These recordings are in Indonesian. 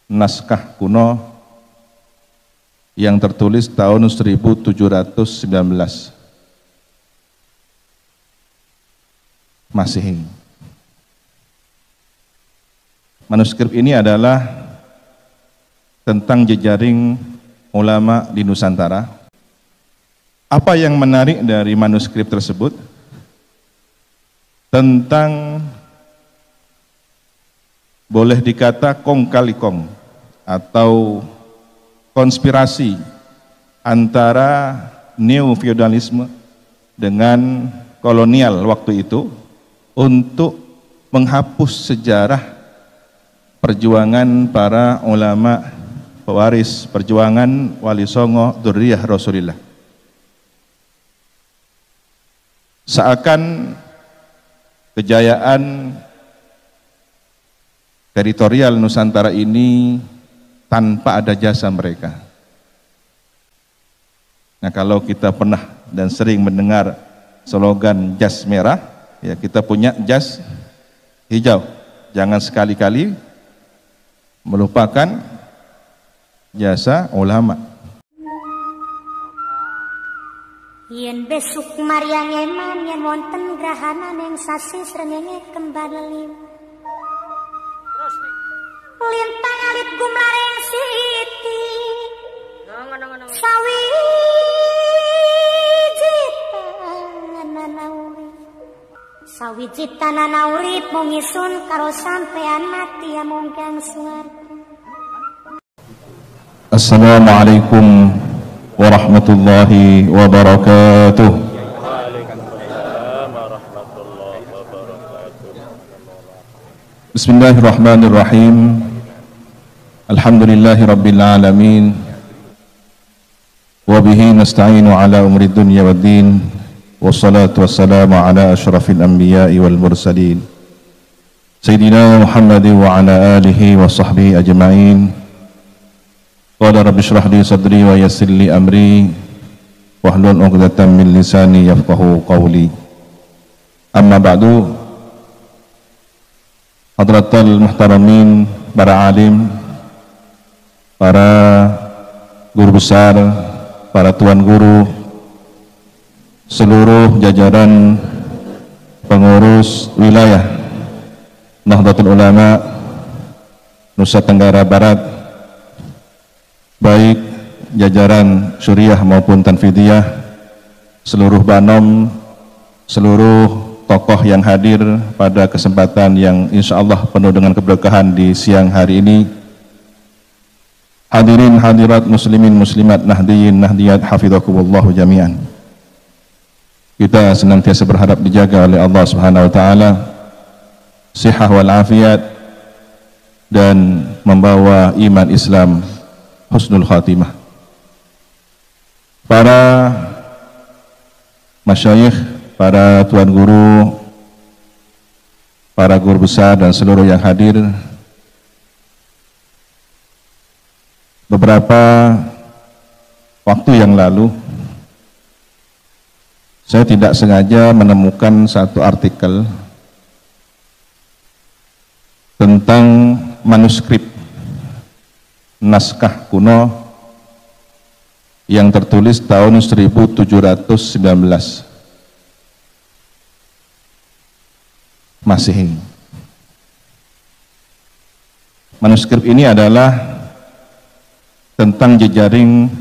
naskah kuno yang tertulis tahun 1719 Masehi. Manuskrip ini adalah tentang jejaring ulama di Nusantara. Apa yang menarik dari manuskrip tersebut? Tentang boleh dikata kong kali kong atau konspirasi antara neo-feudalisme dengan kolonial waktu itu untuk menghapus sejarah perjuangan para ulama pewaris perjuangan Wali Songo Dzurriyyah Rasulillah. Seakan kejayaan teritorial Nusantara ini tanpa ada jasa mereka. Nah, kalau kita pernah dan sering mendengar slogan jas merah, ya kita punya jas hijau. Jangan sekali-kali melupakan jasa ulama. Yen besuk Maryang eman yen wonten grahana ning sasi srengenge kembar lelim. Lien pangalit gumlareng siti. Sawiji tanana urip mung isun karo sampean mati amung kang suwarga. Assalamualaikum warahmatullahi wabarakatuh. Bismillahirrahmanirrahim. Alhamdulillahi rabbil alamin. Wa bihi nasta'inu ala umri dunya waddin. Wassalatu wassalamu ala asyrafil anbiya'i wal mursalin. Sayyidina Muhammadin wa ala alihi wa sahbihi ajma'in. Qala rabbi shrah li sadri wa yassir li amri wahlul 'uqdatam min lisani yafqahu qawli. Amma ba'du. Hadratal muhtaramin, para alim, para guru besar, para tuan guru, seluruh jajaran pengurus wilayah Nahdlatul Ulama Nusa Tenggara Barat, baik jajaran syuriah maupun tanfidiyah, seluruh banom, seluruh tokoh yang hadir pada kesempatan yang insya Allah penuh dengan keberkahan di siang hari ini. Hadirin hadirat muslimin muslimat nahdiyin nahdiyat hafidhakumullahu jami'an. Kita senantiasa berharap dijaga oleh Allah Subhanahu wa taala sihah wal afiat dan membawa iman Islam husnul khatimah. Para masyayikh, para tuan guru, para guru besar dan seluruh yang hadir, beberapa waktu yang lalu saya tidak sengaja menemukan satu artikel tentang manuskrip naskah kuno yang tertulis tahun 1719 Masehi. Manuskrip ini adalah tentang jejaring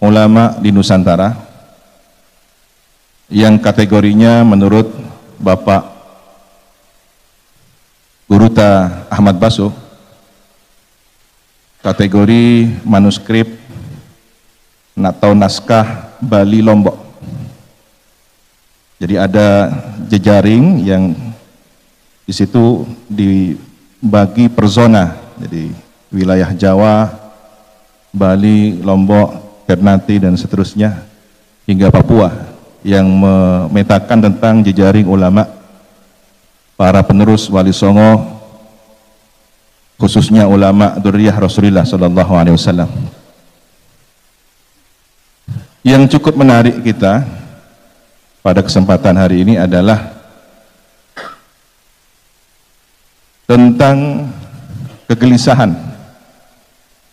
ulama di Nusantara yang kategorinya menurut Bapak Guruta Ahmad Baso kategori manuskrip atau naskah Bali Lombok. Jadi ada jejaring yang di situ dibagi per zona, jadi wilayah Jawa, Bali, Lombok, Ternate dan seterusnya hingga Papua yang memetakan tentang jejaring ulama para penerus Wali Songo, khususnya ulama Dzurriyyah Rasulillah sallallahu alaihi wasallam. Yang cukup menarik kita pada kesempatan hari ini adalah tentang kegelisahan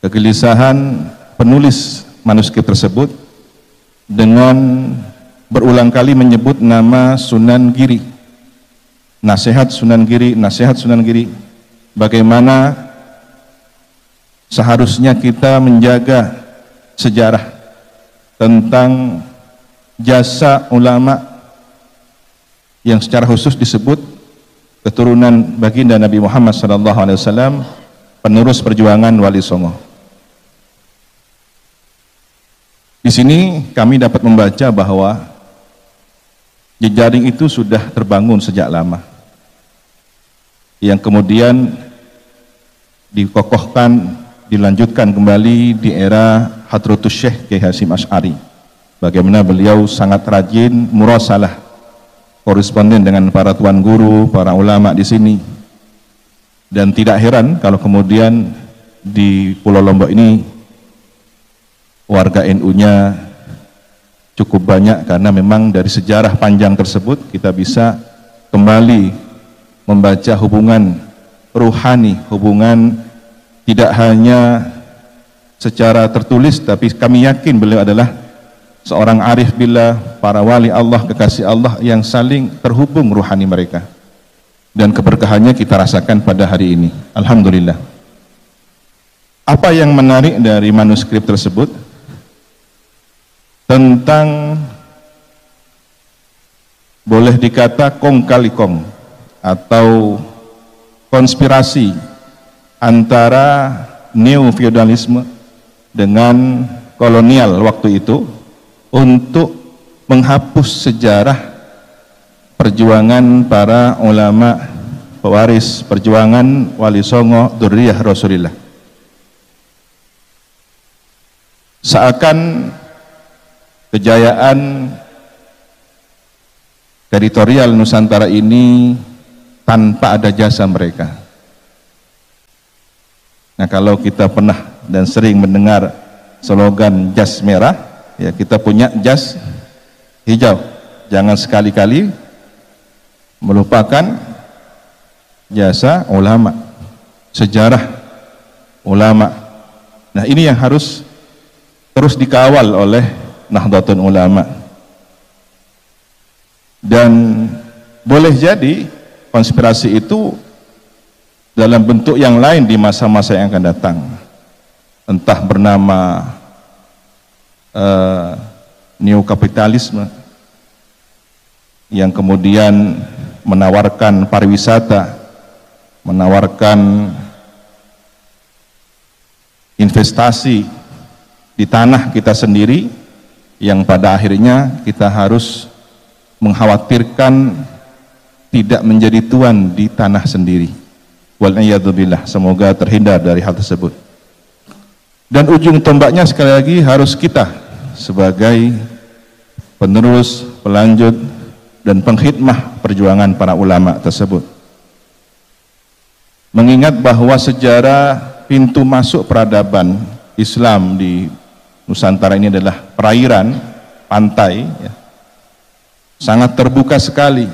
kegelisahan penulis manuskrip tersebut dengan berulang kali menyebut nama Sunan Giri, nasihat Sunan Giri, nasihat Sunan Giri. Bagaimana seharusnya kita menjaga sejarah tentang jasa ulama yang secara khusus disebut keturunan baginda Nabi Muhammad SAW, penerus perjuangan Wali Songo. Di sini kami dapat membaca bahwa jejaring itu sudah terbangun sejak lama, yang kemudian dikokohkan, dilanjutkan kembali di era Hadratus Syekh Kiai Hasyim Asy'ari. Bagaimana beliau sangat rajin murasalah, koresponden dengan para tuan guru, para ulama di sini. Dan tidak heran kalau kemudian di Pulau Lombok ini warga NU-nya cukup banyak, karena memang dari sejarah panjang tersebut kita bisa kembali membaca hubungan ruhani, hubungan tidak hanya secara tertulis, tapi kami yakin beliau adalah seorang arif billah, para wali Allah, kekasih Allah yang saling terhubung ruhani mereka, dan keberkahannya kita rasakan pada hari ini. Alhamdulillah. Apa yang menarik dari manuskrip tersebut tentang, boleh dikata kong kali kong atau konspirasi antara neo-feudalisme dengan kolonial waktu itu untuk menghapus sejarah perjuangan para ulama pewaris perjuangan Wali Songo Dzurriyyah Rasulillah. Seakan kejayaan teritorial Nusantara ini tanpa ada jasa mereka. Nah, kalau kita pernah dan sering mendengar slogan jas merah, ya kita punya jas hijau. Jangan sekali-kali melupakan jasa ulama, sejarah ulama. Nah, ini yang harus terus dikawal oleh Nahdlatul Ulama. Dan boleh jadi konspirasi itu dalam bentuk yang lain di masa-masa yang akan datang, entah bernama neokapitalisme yang kemudian menawarkan pariwisata, menawarkan investasi di tanah kita sendiri, yang pada akhirnya kita harus mengkhawatirkan tidak menjadi tuan di tanah sendiri. Wal'iyadzubillah, semoga terhindar dari hal tersebut. Dan ujung tombaknya sekali lagi harus kita sebagai penerus, pelanjut, dan pengkhidmah perjuangan para ulama tersebut. Mengingat bahwa sejarah pintu masuk peradaban Islam di Nusantara ini adalah perairan, pantai, ya, sangat terbuka sekali.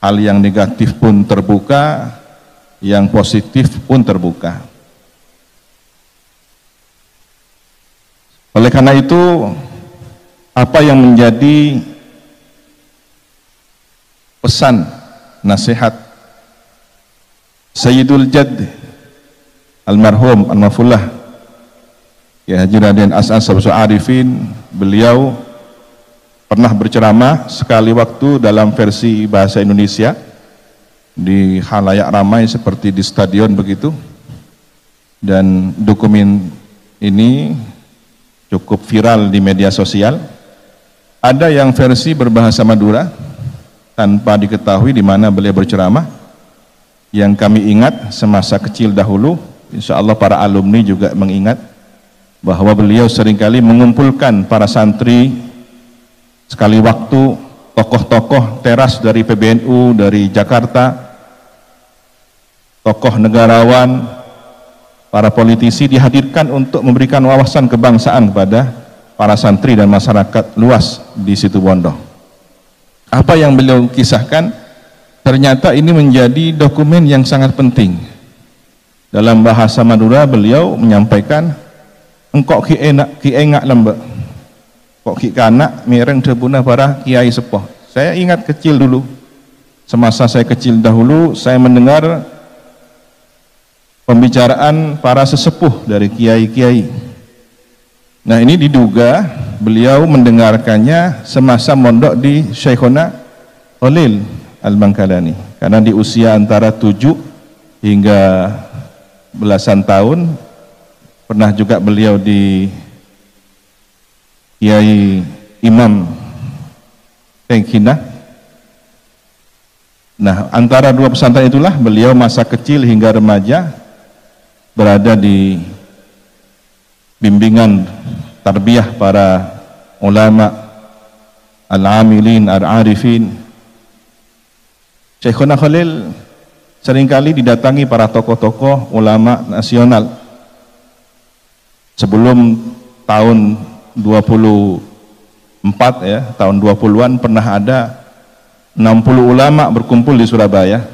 Hal yang negatif pun terbuka, yang positif pun terbuka. Oleh karena itu, apa yang menjadi pesan, nasihat Sayyidul Jadd almarhum An-Nafullah ya Haji Raden As'ad Syamsul Arifin, beliau pernah berceramah sekali waktu dalam versi bahasa Indonesia di khalayak ramai seperti di stadion begitu, dan dokumen ini cukup viral di media sosial. Ada yang versi berbahasa Madura tanpa diketahui di mana beliau berceramah. Yang kami ingat semasa kecil dahulu, insya Allah para alumni juga mengingat bahwa beliau seringkali mengumpulkan para santri. Sekali waktu tokoh-tokoh teras dari PBNU, dari Jakarta, tokoh negarawan, para politisi dihadirkan untuk memberikan wawasan kebangsaan kepada para santri dan masyarakat luas di Situbondo. Apa yang beliau kisahkan, ternyata ini menjadi dokumen yang sangat penting Dalam bahasa Madura beliau menyampaikan, engkok ki engak lembek, kok ki kanak mireng debuna para kiai sepuh. Saya ingat kecil dulu, semasa saya kecil dahulu, saya mendengar pembicaraan para sesepuh dari kiai-kiai. Nah, ini diduga beliau mendengarkannya semasa mondok di Syekhona Khalil Al-Bangkalani, karena di usia antara 7 hingga belasan tahun pernah juga beliau di Kiai Imam Tengkina. Nah, antara dua pesantren itulah beliau masa kecil hingga remaja berada di bimbingan tarbiyah para ulama al-amilin, al-arifin. Syekhuna Khalil seringkali didatangi para tokoh-tokoh ulama nasional. Sebelum tahun 24 ya, tahun 20-an pernah ada 60 ulama berkumpul di Surabaya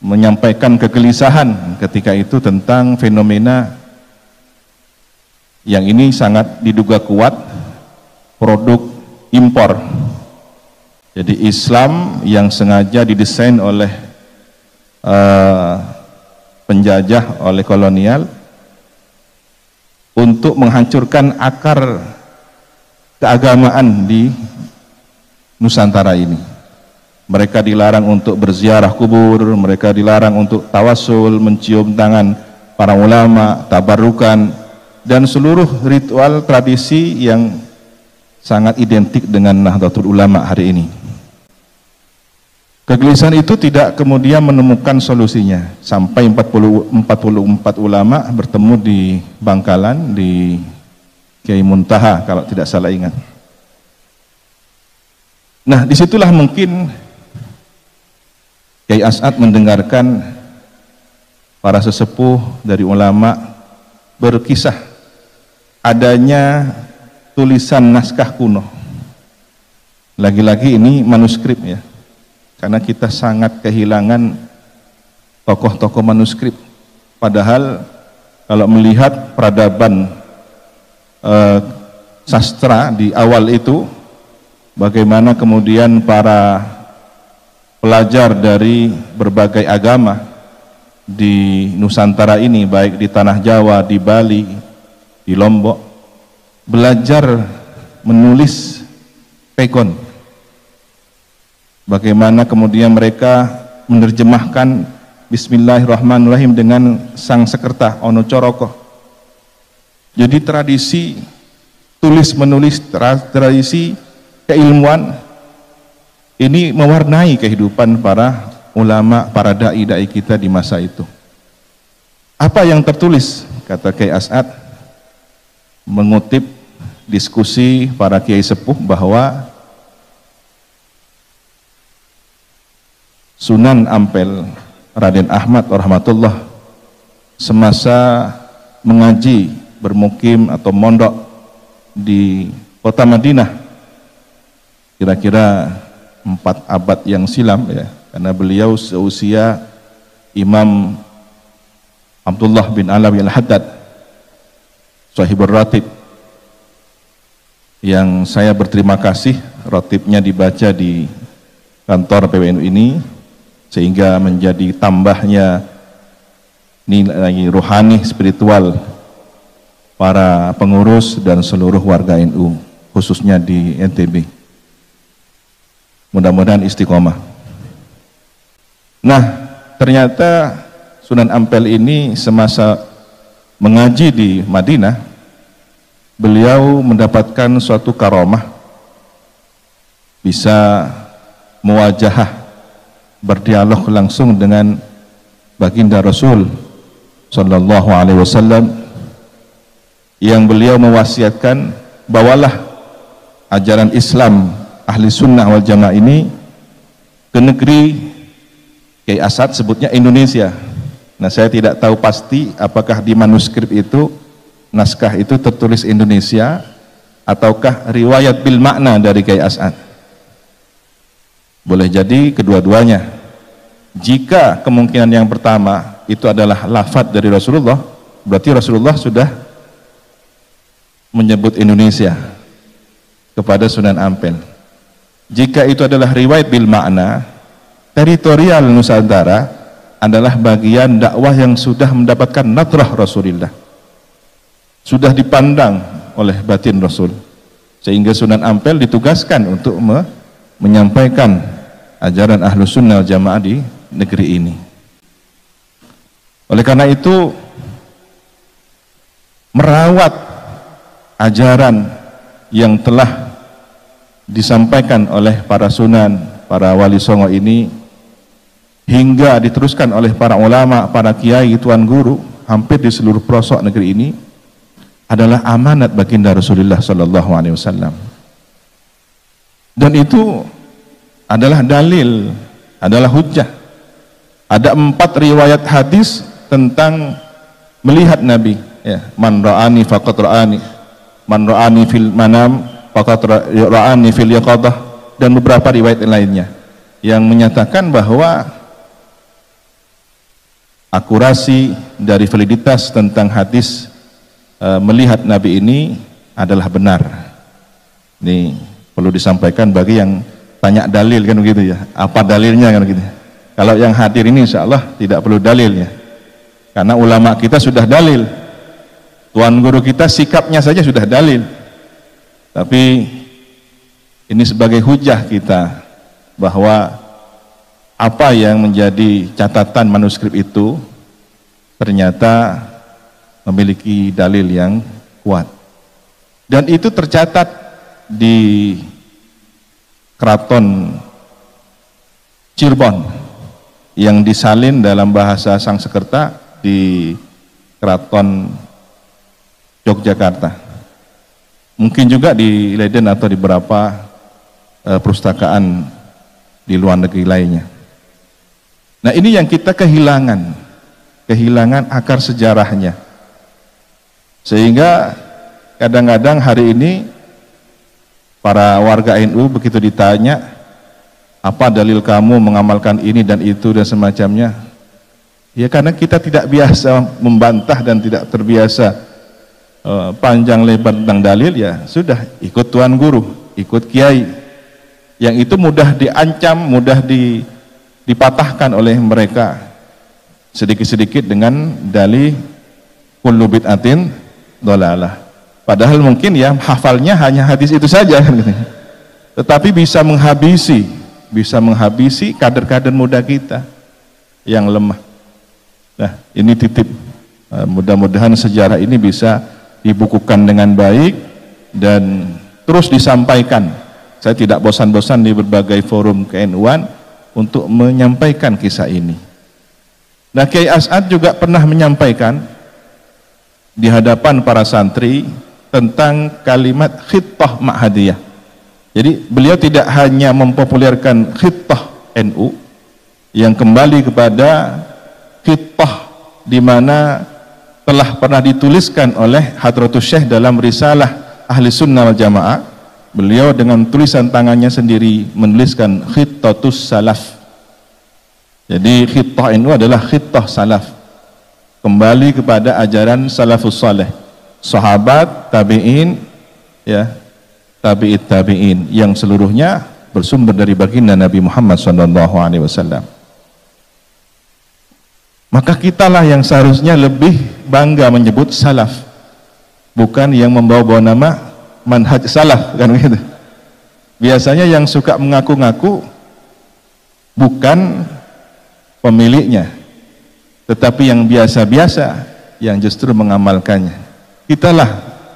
menyampaikan kegelisahan ketika itu tentang fenomena yang ini sangat diduga kuat produk impor. Jadi Islam yang sengaja didesain oleh penjajah, oleh kolonial untuk menghancurkan akar keagamaan di Nusantara ini. Mereka dilarang untuk berziarah kubur, mereka dilarang untuk tawasul, mencium tangan para ulama, tabarukan, dan seluruh ritual tradisi yang sangat identik dengan Nahdlatul Ulama hari ini. Kegelisahan itu tidak kemudian menemukan solusinya sampai 44 ulama bertemu di Bangkalan di Kiai Muntaha kalau tidak salah ingat. Nah, disitulah mungkin Kiai As'ad mendengarkan para sesepuh dari ulama berkisah adanya tulisan naskah kuno. Lagi-lagi ini manuskrip ya, karena kita sangat kehilangan tokoh-tokoh manuskrip. Padahal kalau melihat peradaban sastra di awal itu, bagaimana kemudian para pelajar dari berbagai agama di Nusantara ini, baik di tanah Jawa, di Bali, di Lombok, belajar menulis pekon. Bagaimana kemudian mereka menerjemahkan Bismillahirrahmanirrahim dengan sang sekerta Ono Coroko. Jadi tradisi tulis menulis, tradisi keilmuan ini mewarnai kehidupan para ulama, para dai-dai kita di masa itu. Apa yang tertulis? Kata Kiai As'ad mengutip diskusi para kiai sepuh bahwa Sunan Ampel Raden Ahmad rahmatullah semasa mengaji, bermukim atau mondok di kota Madinah kira-kira 4 abad yang silam ya, karena beliau seusia Imam Abdullah bin Alawi Al-Haddad Sahibur Ratib, yang saya berterima kasih ratibnya dibaca di kantor PWNU ini sehingga menjadi tambahnya nilai rohani spiritual para pengurus dan seluruh warga NU khususnya di NTB. Mudah-mudahan istiqomah. Nah, ternyata Sunan Ampel ini semasa mengaji di Madinah, beliau mendapatkan suatu karomah, bisa muwajahah, berdialog langsung dengan baginda Rasul Sallallahu Alaihi Wasallam, yang beliau mewasiatkan, bawalah ajaran Islam Ahli Sunnah wal Jamaah ini ke negeri Kiai As'ad sebutnya Indonesia. Nah, saya tidak tahu pasti apakah di manuskrip itu, naskah itu tertulis Indonesia ataukah riwayat bil makna dari Kiai As'ad. Boleh jadi kedua-duanya. Jika kemungkinan yang pertama itu adalah lafadz dari Rasulullah, berarti Rasulullah sudah menyebut Indonesia kepada Sunan Ampel. Jika itu adalah riwayat bil makna, teritorial Nusantara adalah bagian dakwah yang sudah mendapatkan nadrah Rasulullah, sudah dipandang oleh batin Rasul, sehingga Sunan Ampel ditugaskan untuk menyampaikan ajaran Ahlus Sunnah wal Jamaah di negeri ini. Oleh karena itu, merawat ajaran yang telah disampaikan oleh para sunan, para wali songo ini, hingga diteruskan oleh para ulama, para kiai, tuan guru hampir di seluruh pelosok negeri ini, adalah amanat baginda Rasulullah sallallahu alaihi wasallam. Dan itu adalah dalil, adalah hujjah. Ada 4 riwayat hadis tentang melihat Nabi, ya. Man ra'ani faqad ra'ani, man ra'ani fil manam faqad ra'ani fil yaqadah, dan beberapa riwayat lainnya yang menyatakan bahwa akurasi dari validitas tentang hadis melihat Nabi ini adalah benar. Ini perlu disampaikan bagi yang tanya dalil, kan begitu ya, apa dalilnya, kan begitu. Kalau yang hadir ini insya Allah tidak perlu dalilnya, karena ulama kita sudah dalil, tuan guru kita sikapnya saja sudah dalil. Tapi ini sebagai hujah kita bahwa apa yang menjadi catatan manuskrip itu ternyata memiliki dalil yang kuat, dan itu tercatat di Keraton Cirebon yang disalin dalam bahasa Sangsekerta di Keraton Yogyakarta, mungkin juga di Leiden atau di beberapa perpustakaan di luar negeri lainnya. Nah, ini yang kita kehilangan akar sejarahnya, sehingga kadang-kadang hari ini para warga NU begitu ditanya, apa dalil kamu mengamalkan ini dan itu dan semacamnya, ya karena kita tidak biasa membantah dan tidak terbiasa panjang lebar tentang dalil, ya sudah ikut tuan guru, ikut kiai, yang itu mudah diancam, mudah dipatahkan oleh mereka sedikit-sedikit dengan dalih kullu bid'atin dhalalah. Padahal mungkin ya hafalnya hanya hadis itu saja, kan gitu. Tetapi bisa menghabisi kader-kader muda kita yang lemah. Nah, ini titip, mudah-mudahan sejarah ini bisa dibukukan dengan baik dan terus disampaikan. Saya tidak bosan-bosan di berbagai forum ke-NU-an untuk menyampaikan kisah ini. Nah, Kiai As'ad juga pernah menyampaikan di hadapan para santri tentang kalimat khittah ma'hadiyah. Jadi beliau tidak hanya mempopulerkan khittah NU yang kembali kepada khittah di mana telah pernah dituliskan oleh Hadratus Syekh dalam risalah Ahli Sunnah wal Jamaah. Beliau dengan tulisan tangannya sendiri menuliskan khittatus salaf. Jadi khittah NU adalah khittah salaf, kembali kepada ajaran salafus saleh, sahabat, tabi'in, ya, tabi'it tabi'in, yang seluruhnya bersumber dari baginda Nabi Muhammad SAW. Maka kitalah yang seharusnya lebih bangga menyebut salaf, bukan yang membawa-bawa nama manhaj salaf, kan gitu. Biasanya yang suka mengaku-ngaku bukan pemiliknya, tetapi yang biasa-biasa yang justru mengamalkannya. Kitalah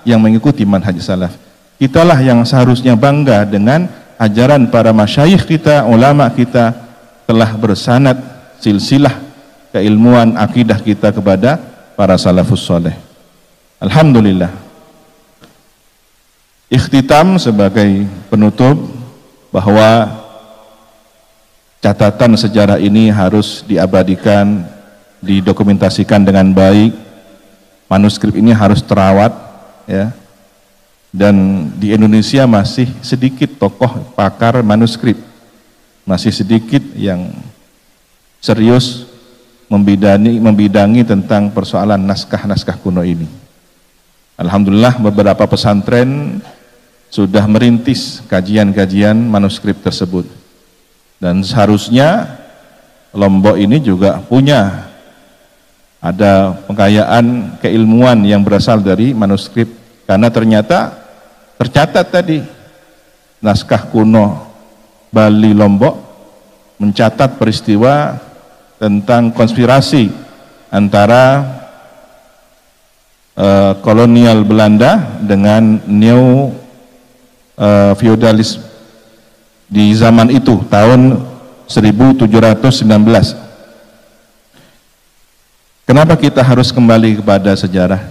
yang mengikuti manhaj salaf. Kitalah yang seharusnya bangga dengan ajaran para masyayikh kita, ulama kita, telah bersanad silsilah keilmuan akidah kita kepada para salafus saleh. Alhamdulillah. Ikhtitam sebagai penutup bahwa catatan sejarah ini harus diabadikan, didokumentasikan dengan baik. Manuskrip ini harus terawat, ya. Dan di Indonesia masih sedikit tokoh pakar manuskrip, masih sedikit yang serius membidangi tentang persoalan naskah-naskah kuno ini. Alhamdulillah beberapa pesantren sudah merintis kajian-kajian manuskrip tersebut. Dan seharusnya Lombok ini juga punya ada pengkayaan keilmuan yang berasal dari manuskrip, karena ternyata tercatat tadi naskah kuno Bali Lombok mencatat peristiwa tentang konspirasi antara kolonial Belanda dengan neo feodalis di zaman itu tahun 1719. Kenapa kita harus kembali kepada sejarah?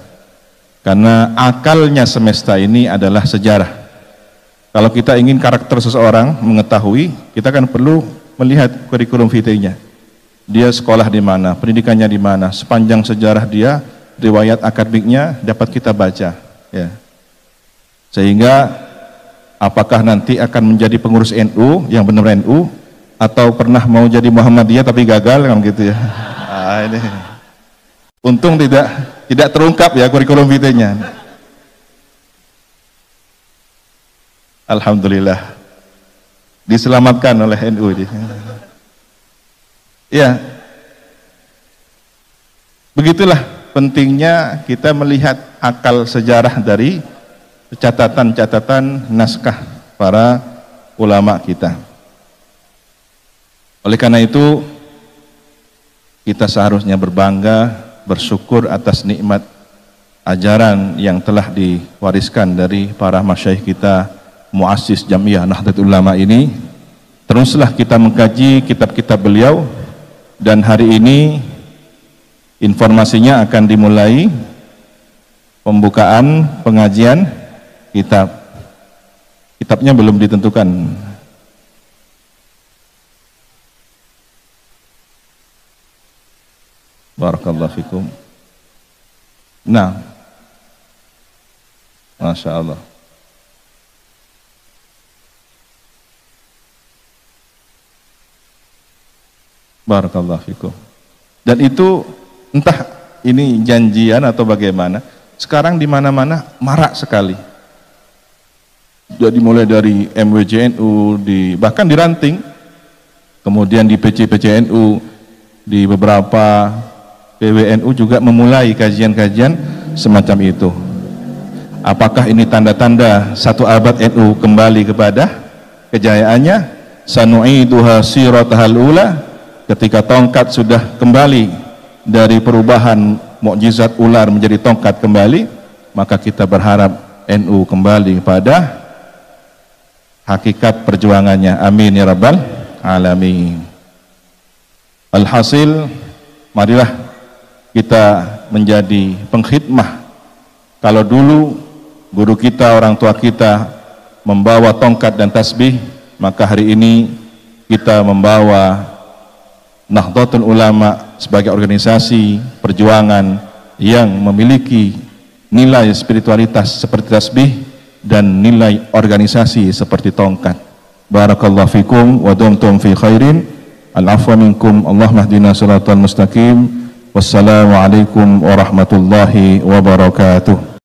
Karena akalnya semesta ini adalah sejarah. Kalau kita ingin karakter seseorang mengetahui, kita kan perlu melihat kurikulum vitae-nya. Dia sekolah di mana, pendidikannya di mana, sepanjang sejarah dia, riwayat akademiknya dapat kita baca. Ya. Sehingga apakah nanti akan menjadi pengurus NU yang benar NU, atau pernah mau jadi Muhammadiyah tapi gagal kan gitu ya. Ini. Untung tidak terungkap ya kurikulum vitae-nya. Alhamdulillah diselamatkan oleh NU. Ya, begitulah pentingnya kita melihat akal sejarah dari catatan-catatan naskah para ulama kita. Oleh karena itu kita seharusnya berbangga, bersyukur atas nikmat ajaran yang telah diwariskan dari para masyayikh kita, muassis Jamiah Nahdlatul Ulama ini. Teruslah kita mengkaji kitab-kitab beliau, dan hari ini informasinya akan dimulai pembukaan pengajian kitab. Kitabnya belum ditentukan. Barakallahu fikum. Nah, Masya Allah. Barakallahu fikum. Dan itu entah ini janjian atau bagaimana, sekarang di mana-mana marak sekali. Jadi mulai dari MWJNU, bahkan di Ranting, kemudian di PC-PCNU, di beberapa PWNU juga memulai kajian-kajian semacam itu. Apakah ini tanda-tanda satu abad NU kembali kepada kejayaannya? Sanu'iduha siratahal ula, ketika tongkat sudah kembali dari perubahan mukjizat ular menjadi tongkat kembali, maka kita berharap NU kembali kepada hakikat perjuangannya. Amin ya rabbal alamin. Alhasil, marilah kita menjadi pengkhidmah. Kalau dulu guru kita, orang tua kita membawa tongkat dan tasbih, maka hari ini kita membawa Nahdlatul Ulama sebagai organisasi perjuangan yang memiliki nilai spiritualitas seperti tasbih dan nilai organisasi seperti tongkat. Barakallahu fikum wa dumtum fi khairin. Al-afwa minkum. Allahumma hdina siratal mustaqim. Wassalamualaikum warahmatullahi wabarakatuh.